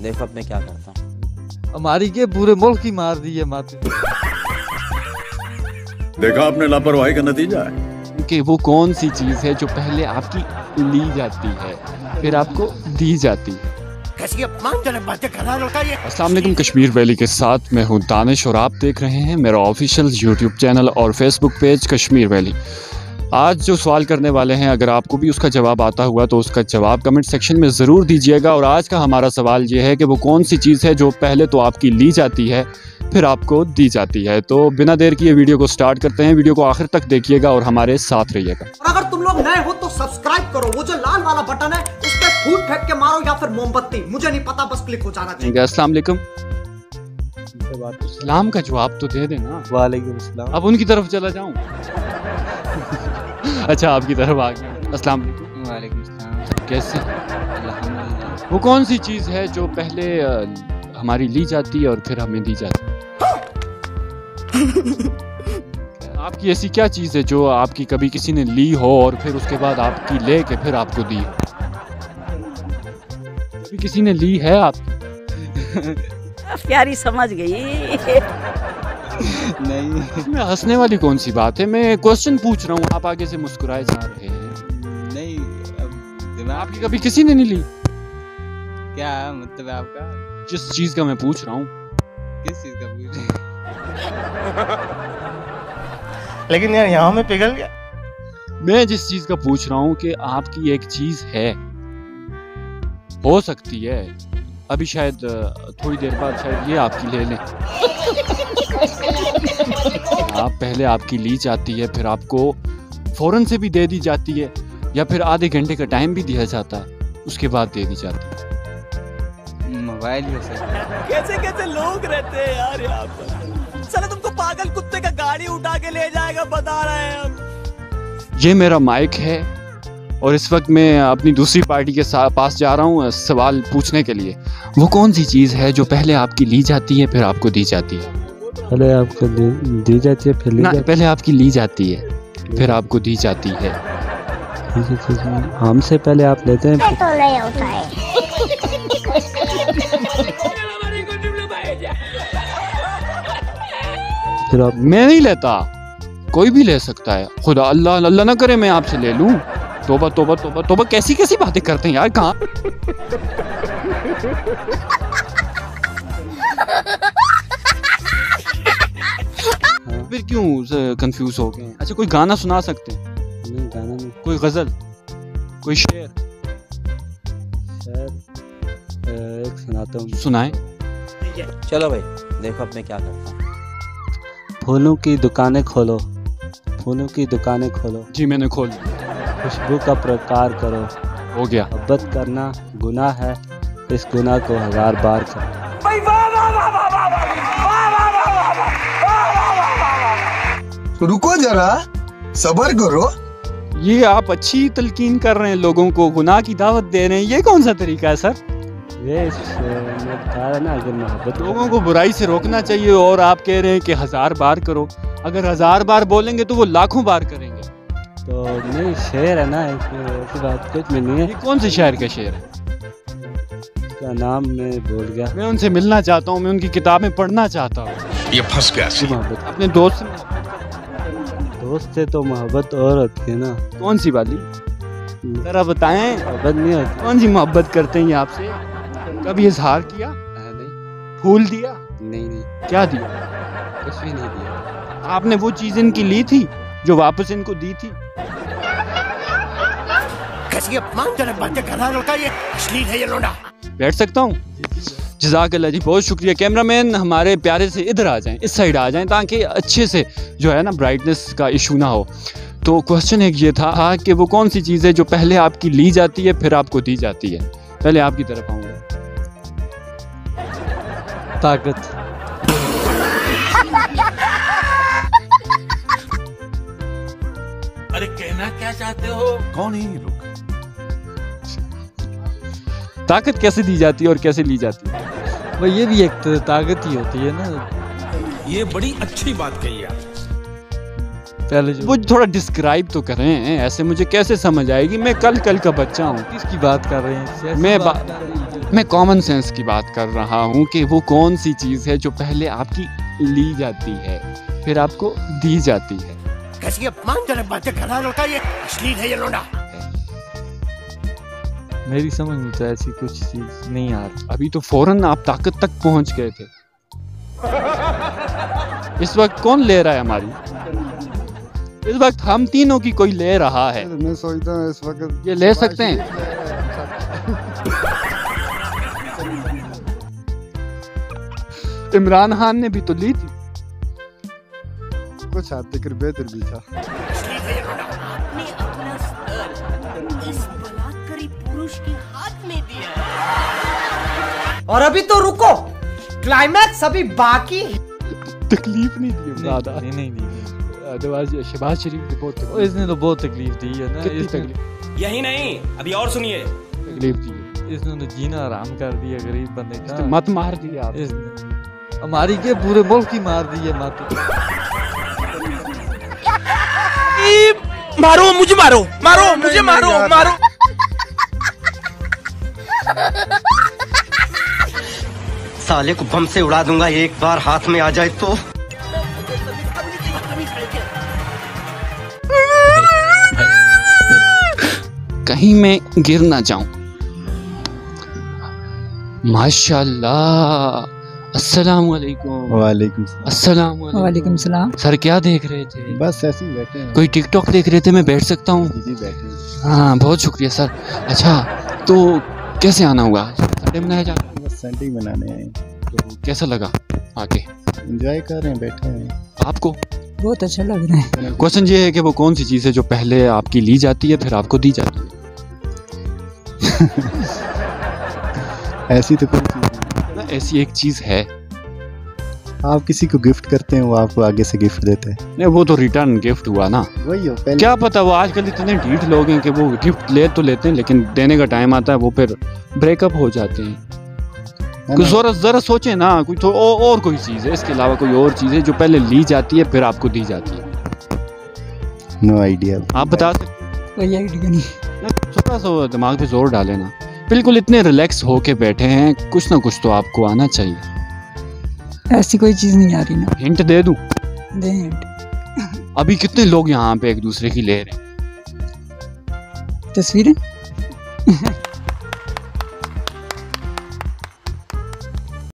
देखो अब मैं क्या करता हूँ। हमारी के पूरे मुल्क की मार दी है माथे। देखा आपने लापरवाही का नतीजा है कि वो कौन सी चीज़ है जो पहले आपकी ली जाती है फिर आपको दी जाती है। अस्सलाम वालेकुम, कश्मीर वैली के साथ मैं हूँ दानिश और आप देख रहे हैं मेरा ऑफिशियल यूट्यूब चैनल और फेसबुक पेज कश्मीर वैली। आज जो सवाल करने वाले हैं अगर आपको भी उसका जवाब आता हुआ तो उसका जवाब कमेंट सेक्शन में ज़रूर दीजिएगा। और आज का हमारा सवाल ये है कि वो कौन सी चीज़ है जो पहले तो आपकी ली जाती है फिर आपको दी जाती है। तो बिना देर किए वीडियो को स्टार्ट करते हैं। वीडियो को आखिर तक देखिएगा और हमारे साथ रहिएगा। और अगर तुम लोग नए हो तो सब्सक्राइब करो, वो जो लाल वाला बटन है उस पे फूट फेंक के मारो या फिर मोमबत्ती, मुझे नहीं पता, बस क्लिक हो जाना चाहिए। अस्सलाम वालेकुम। सलाम का जवाब तो दे देना। वालेकुम सलाम। अब उनकी तरफ चला जाऊं? अच्छा आपकी तरफ आ गया। अस्सलाम वालेकुम। वालेकुम सलाम। कैसे? अल्हम्दुलिल्लाह। वो कौन सी चीज़ है जो पहले हमारी ली जाती है और फिर हमें दी जाती है? आपकी ऐसी क्या चीज़ है जो आपकी कभी किसी ने ली हो और फिर उसके बाद आपकी ले के फिर आपको दी? कभी किसी ने ली है आप? प्यारी समझ गई। नहीं, इसमें हंसने वाली कौन सी बात है? मैं क्वेश्चन पूछ रहा हूँ, आप आगे से मुस्कुराए जा रहे हैं। नहीं, अब आपकी कभी किसी ने नहीं ली? क्या मतलब है आपका? जिस चीज़ का मैं पूछ रहा हूँ। किस चीज का पूछ रहे हैं? लेकिन यार यहाँ में पिघल गया। मैं जिस चीज़ का पूछ रहा हूँ कि आपकी एक चीज़ है, हो सकती है अभी शायद थोड़ी देर बाद शायद ये आपकी ले लें। आप पहले आपकी ली जाती है फिर आपको फौरन से भी दे दी जाती है या फिर आधे घंटे का टाइम भी दिया जाता है उसके बाद दे दी जाती है। मोबाइल ही हो सकता है। कैसे कैसे लोग रहते हैं यार यहाँ पर। चलो तुमको पागल कुत्ते का गाड़ी उठा के ले जाएगा, बता रहे हैं हम। ये मेरा माइक है और इस वक्त मैं अपनी दूसरी पार्टी के पास जा रहा हूँ सवाल पूछने के लिए। वो कौन सी चीज़ है जो पहले आपकी ली जाती है फिर आपको दी जाती है? पहले आपको दी जाती है फिर ली जाती है। पहले आपकी ली जाती है फिर आपको दी जाती है। हमसे पहले आप लेते हैं तो नहीं होता है। फिर आप। मैं नहीं लेता, कोई भी ले सकता है। खुदा अल्लाह अल्लाह ना करे मैं आपसे ले लूं। तोबा तोबा तोबा तोबा, कैसी कैसी बातें करते हैं यार। कहाँ फिर क्यों कंफ्यूज हो गए? अच्छा कोई गाना सुना सकते हैं? नहीं, गाना नहीं। कोई गजल, कोई शेर? एक सुनाता हूँ। सुनाए। चलो भाई देखो अब मैं क्या करता हूँ। फूलों की दुकानें खोलो, फूलों की दुकानें खोलो, जी मैंने खोल। खुशबू का प्रकार करो। हो गया। मोहब्बत करना गुनाह है, इस गुनाह को 1000 बार करो। रुको जरा, सब्र करो। ये आप अच्छी तलकीन कर रहे हैं, लोगों को गुनाह की दावत दे रहे हैं, ये कौन सा तरीका है सर? ये मैं बता रहा ना, अगर मोहब्बत लोगों को बुराई से रोकना चाहिए और आप कह रहे हैं कि 1000 बार करो। अगर 1000 बार बोलेंगे तो वो लाखों बार करेंगे। तो नहीं, शेर है ना, ऐसी बात कुछ में नहीं है। ये कौन से शायर का शेर है? क्या नाम मैं भूल गया। मैं उनसे मिलना चाहता हूँ, मैं उनकी किताबें पढ़ना चाहता हूँ। ये फंस गया। मोहब्बत, अपने दोस्त से। दोस्त से तो मोहब्बत और होती है ना। कौन सी वाली जरा बताएं? मोहब्बत नहीं होती। कौन सी मोहब्बत करते हैं ये आपसे? कभी इजहार किया? नहीं फूल दिया? नहीं, क्या दिया? कुछ भी नहीं दिया। आपने वो चीज इनकी ली थी जो वापस इनको दी थी? कैसी अपमानजनक बातें कर रहा है लड़का, ये अश्लील है ये लोंडा। बैठ सकता हूँ? जज़ाकल्लाह जी, बहुत शुक्रिया। कैमरामैन हमारे प्यारे से इधर आ जाएं, इस साइड आ जाएं ताकि अच्छे से जो है ना ब्राइटनेस का इशू ना हो। तो क्वेश्चन एक ये था कि वो कौन सी चीज़ है जो पहले आपकी ली जाती है फिर आपको दी जाती है? पहले आपकी तरफ आऊँगा। ताकत। अरे कहना क्या चाहते हो? कौन है ये लोग? ताकत कैसे दी जाती है और कैसे ली जाती है? भाई ये भी एक ताकत ही होती है ना। ये बड़ी अच्छी बात कही आप। पहले जो वो थोड़ा डिस्क्राइब तो करें, ऐसे मुझे कैसे समझ आएगी? मैं कल का बच्चा हूँ। किसकी बात कर रहे हैं? मैं बात कर रहे हैं। मैं कॉमन सेंस की बात कर रहा हूँ कि वो कौन सी चीज़ है जो पहले आपकी ली जाती है फिर आपको दी जाती है। कैसी अपमानजनक बातें कर रहा है लौटा, ये अश्लील है ये लौंडा। मेरी समझ में तो ऐसी कुछ चीज नहीं आ रही। अभी तो फौरन आप ताकत तक पहुंच गए थे। इस वक्त कौन ले रहा है हमारी? इस वक्त हम तीनों की कोई ले रहा है। मैं सोचता हूँ इस वक्त ये ले सकते हैं। इमरान खान ने भी तो ली थी। कुछ हद तक बेहतर भी था। आपने अपना सर इस बलात्कारी पुरुष के हाथ में दिया। और अभी तो रुको, क्लाइमैक्स अभी बाकी है। तकलीफ नहीं दी ज्यादा। नहीं शहबाज शरीफ ने बहुत इसने तो बहुत तकलीफ दी है ना। कितनी तकलीफ? यही नहीं, अभी और सुनिए। तकलीफ दी है। इसने तो जीना आराम कर दिया गरीब बंदे का। मत मार दिया आप। इसने हमारी के पूरे मुल्क की मार दी है मत। मारो मुझे, मारो मारो मुझे, मारो मारो। साले को बम से उड़ा दूंगा एक बार हाथ में आ जाए तो। कहीं मैं गिर ना जाऊं। माशाल्लाह। अस्सलाम वालेकुम। वालेकुम अस्सलाम वालेकुम सलाम। सर क्या देख रहे थे? बस ऐसे ही बैठे हैं। कोई टिकटॉक देख रहे थे, मैं बैठ सकता हूँ? जी बैठे। हाँ बहुत शुक्रिया सर। अच्छा तो कैसे आना हुआ? संडे मनाया जाता है? बस संडे मनाने आए। तो कैसा लगा आके? एंजॉय कर रहे हैं, बैठे हैं। आपको बहुत अच्छा लग रहा है। क्वेश्चन ये है कि वो कौन सी चीज़ है जो पहले आपकी ली जाती है फिर आपको दी जाती है? ऐसी तो कोई चीज़ नहीं। ऐसी एक चीज़ है। आप किसी को गिफ्ट करते हैं, वो आपको आगे से गिफ्ट देते हैं। नहीं वो तो रिटर्न गिफ्ट हुआ ना। वही हो पहले। क्या पता, वो आजकल इतने ढीठ लोग हैं कि वो गिफ्ट ले तो लेते हैं लेकिन देने का टाइम आता है वो फिर ब्रेकअप हो जाते हैं। कुछ जरा सोचे ना, कोई तो और कोई चीज़ है इसके अलावा, कोई और चीज़ है जो पहले ली जाती है फिर आपको दी जाती है? No idea. आप बता सकते? कोई आइडिया नहीं। थोड़ा सा दिमाग पे जोर डाले ना। बिल्कुल इतने रिलैक्स होके बैठे हैं, कुछ ना कुछ तो आपको आना चाहिए। ऐसी कोई चीज नहीं आ रही ना। हिंट दे दूं? दे हिंट। अभी कितने लोग यहाँ पे एक दूसरे की ले रहे हैं तस्वीरें।